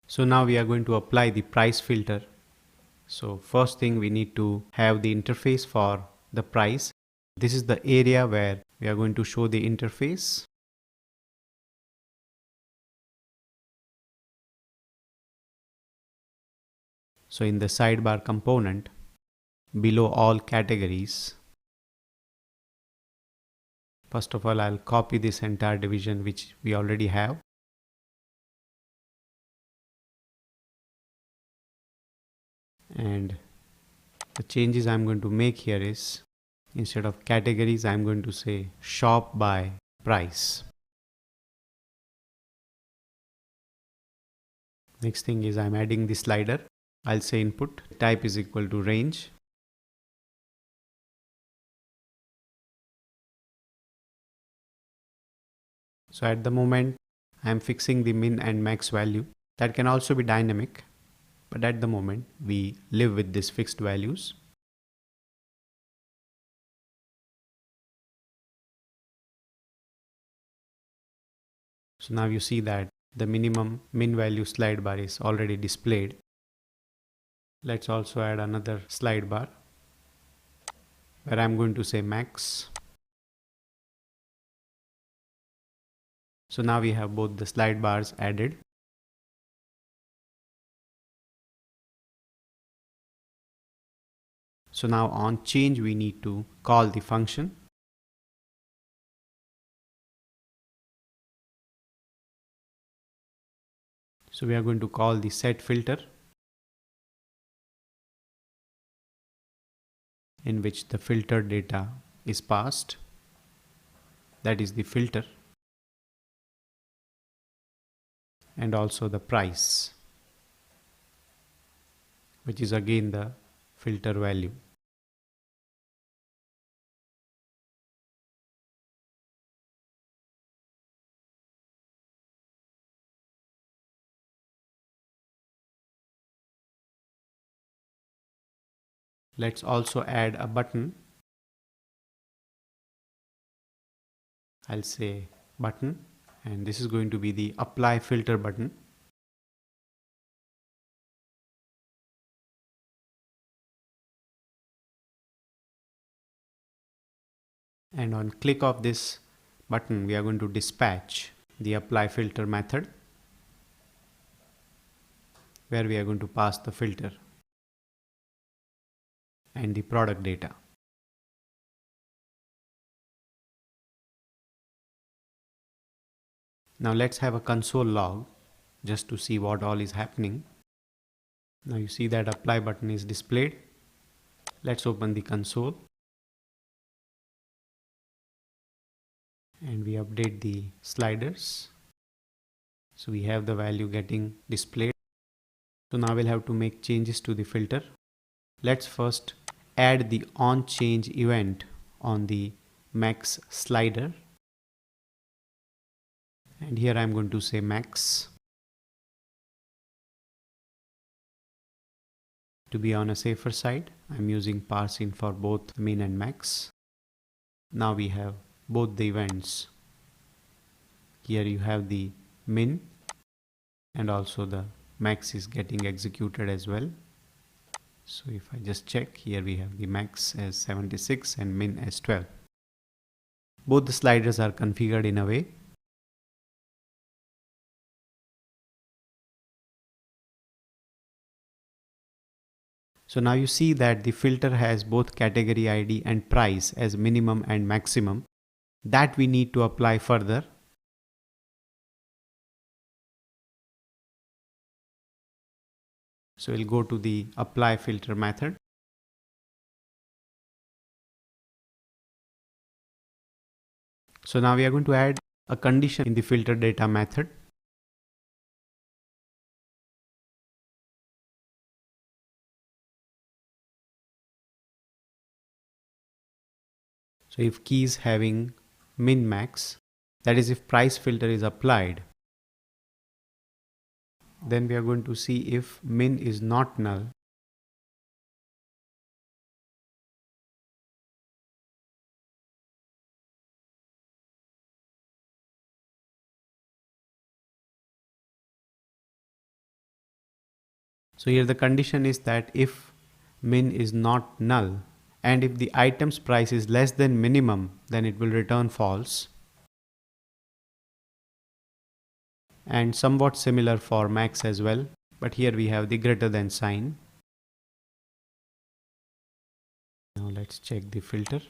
So now we are going to apply the price filter. So first thing, we need to have the interface for the price. This is the area where we are going to show the interface. So in the sidebar component, below all categories, first of all, I'll copy this entire division which we already have. And the changes I'm going to make here is, instead of categories, I'm going to say shop by price. Next thing is I'm adding the slider. I'll say input type is equal to range. So at the moment, I'm fixing the min and max value. That can also be dynamic, but at the moment we live with these fixed values. So now you see that the minimum min value slide bar is already displayed. Let's also add another slide bar where I'm going to say max. So now we have both the slide bars added. So now on change, we need to call the function. So we are going to call the set filter, in which the filter data is passed. That is the filter, and also the price, which is again the filter value. Let's also add a button. I'll say button, and this is going to be the apply filter button. And on click of this button, we are going to dispatch the apply filter method, where we are going to pass the filter and the product data. Now let's have a console log just to see what all is happening. Now you see that apply button is displayed. Let's open the console and we update the sliders. So we have the value getting displayed. So now we'll have to make changes to the filter. Let's first add the on change event on the max slider. And here I'm going to say max. To be on a safer side, I'm using parse-in for both min and max. Now we have both the events. Here you have the min, and also the max is getting executed as well. So if I just check, here we have the max as 76 and min as 12. Both the sliders are configured in a way. So now you see that the filter has both category ID and price as minimum and maximum. That we need to apply further. So we'll go to the apply filter method. So now we are going to add a condition in the filter data method. So if keys having min max, that is if price filter is applied, then we are going to see if min is not null, So here the condition is that if min is not null and if the item's price is less than minimum, then it will return false. And somewhat similar for max as well, but here we have the greater than sign. Now let's check the filter.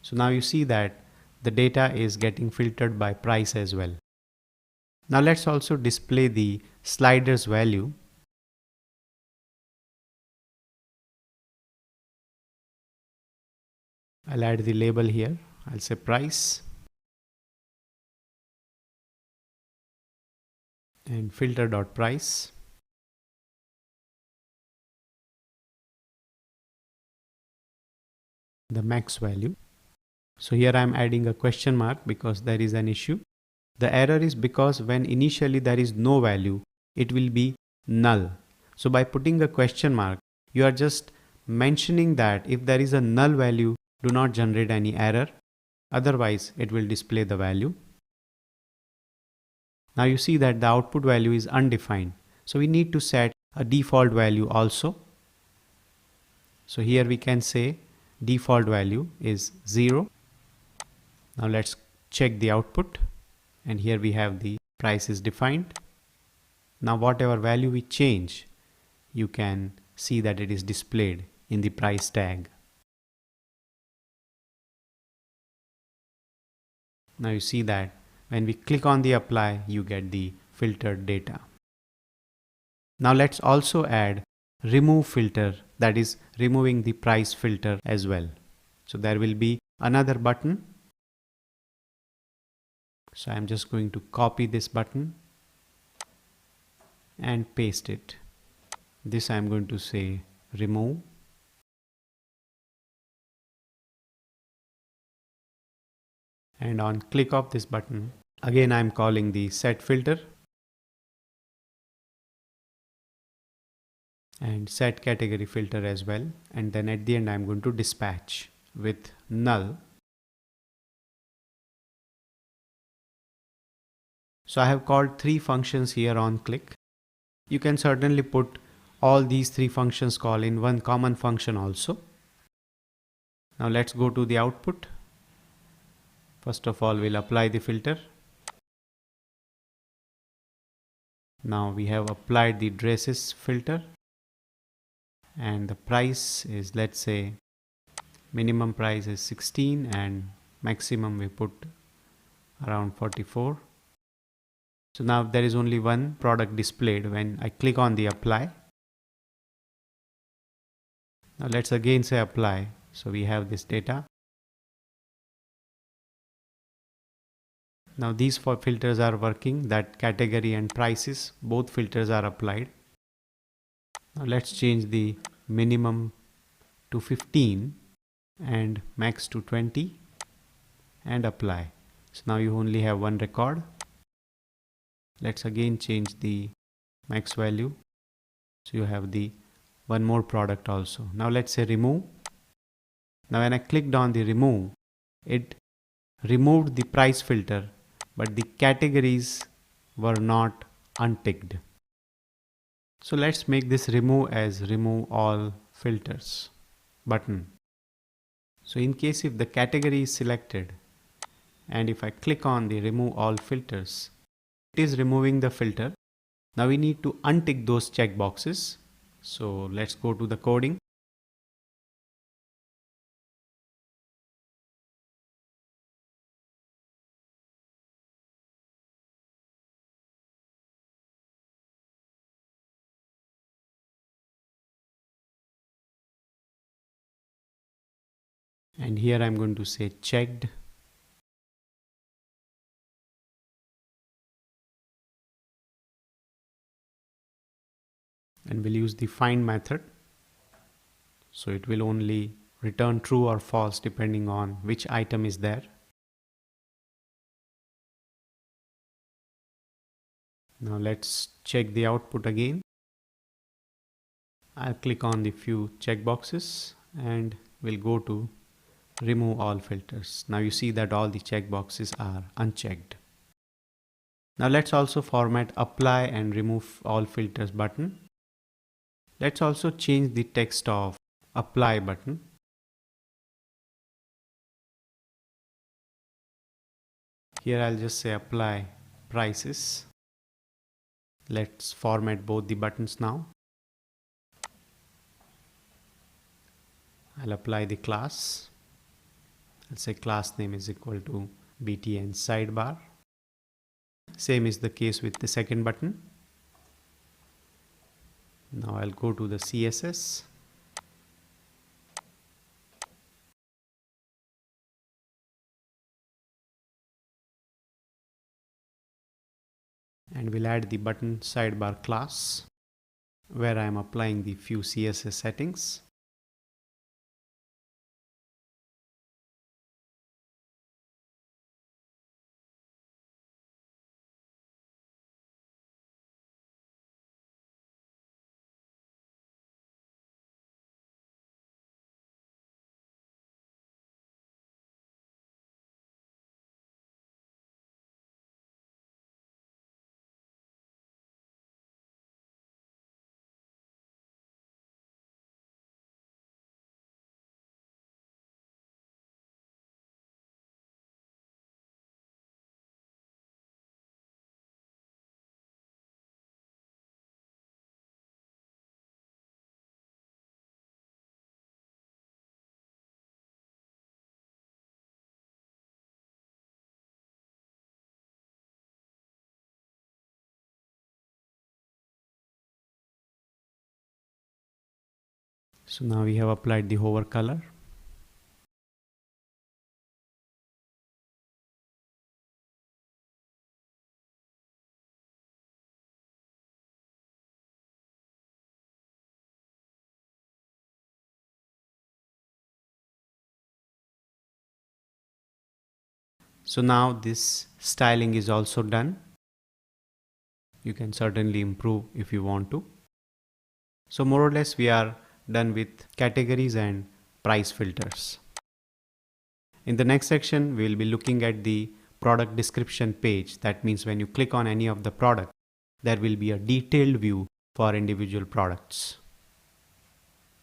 So now you see that the data is getting filtered by price as well. Now let's also display the sliders value. I'll add the label here. I'll say price and filter.price. The max value. So here I am adding a question mark because there is an issue. The error is because when initially there is no value, it will be null. So by putting a question mark, you are just mentioning that if there is a null value, do not generate any error. Otherwise, it will display the value. Now you see that the output value is undefined. So we need to set a default value also. So here we can say default value is 0. Now let's check the output. And here we have the price is defined. Now whatever value we change, you can see that it is displayed in the price tag. Now you see that when we click on the apply, you get the filtered data. Now let's also add remove filter, that is removing the price filter as well. So there will be another button. So I'm just going to copy this button and paste it. This I'm going to say remove. And on click of this button, again I'm calling the set filter and set category filter as well. And then at the end I'm going to dispatch with null. So I have called 3 functions here on click. You can certainly put all these 3 functions call in one common function also. Now let's go to the output. First of all, we'll apply the filter. Now we have applied the dresses filter and the price is, let's say, minimum price is 16 and maximum we put around 44. So now there is only one product displayed when I click on the apply. Now let's again say apply. So we have this data. Now these 4 filters are working, that category and prices, both filters are applied. Now let's change the minimum to 15 and max to 20 and apply. So now you only have one record. Let's again change the max value. So you have the one more product also. Now let's say remove. Now when I clicked on the remove, it removed the price filter, but the categories were not unticked. So let's make this remove as remove all filters button. So in case if the category is selected and if I click on the remove all filters, it is removing the filter. Now we need to untick those checkboxes. So let's go to the coding. And here I'm going to say checked. And we'll use the find method. So it will only return true or false depending on which item is there. Now let's check the output again. I'll click on the few checkboxes and we'll go to remove all filters. Now you see that all the checkboxes are unchecked. Now let's also format apply and remove all filters button. Let's also change the text of apply button. Here I'll just say apply prices. Let's format both the buttons now. I'll apply the class. I'll say class name is equal to btn sidebar. Same is the case with the second button. Now I'll go to the CSS. And we'll add the button sidebar class where I am applying the few CSS settings. So now we have applied the hover color. So now this styling is also done. You can certainly improve if you want to. So more or less we are done with categories and price filters. In the next section, we will be looking at the product description page. That means when you click on any of the product, there will be a detailed view for individual products.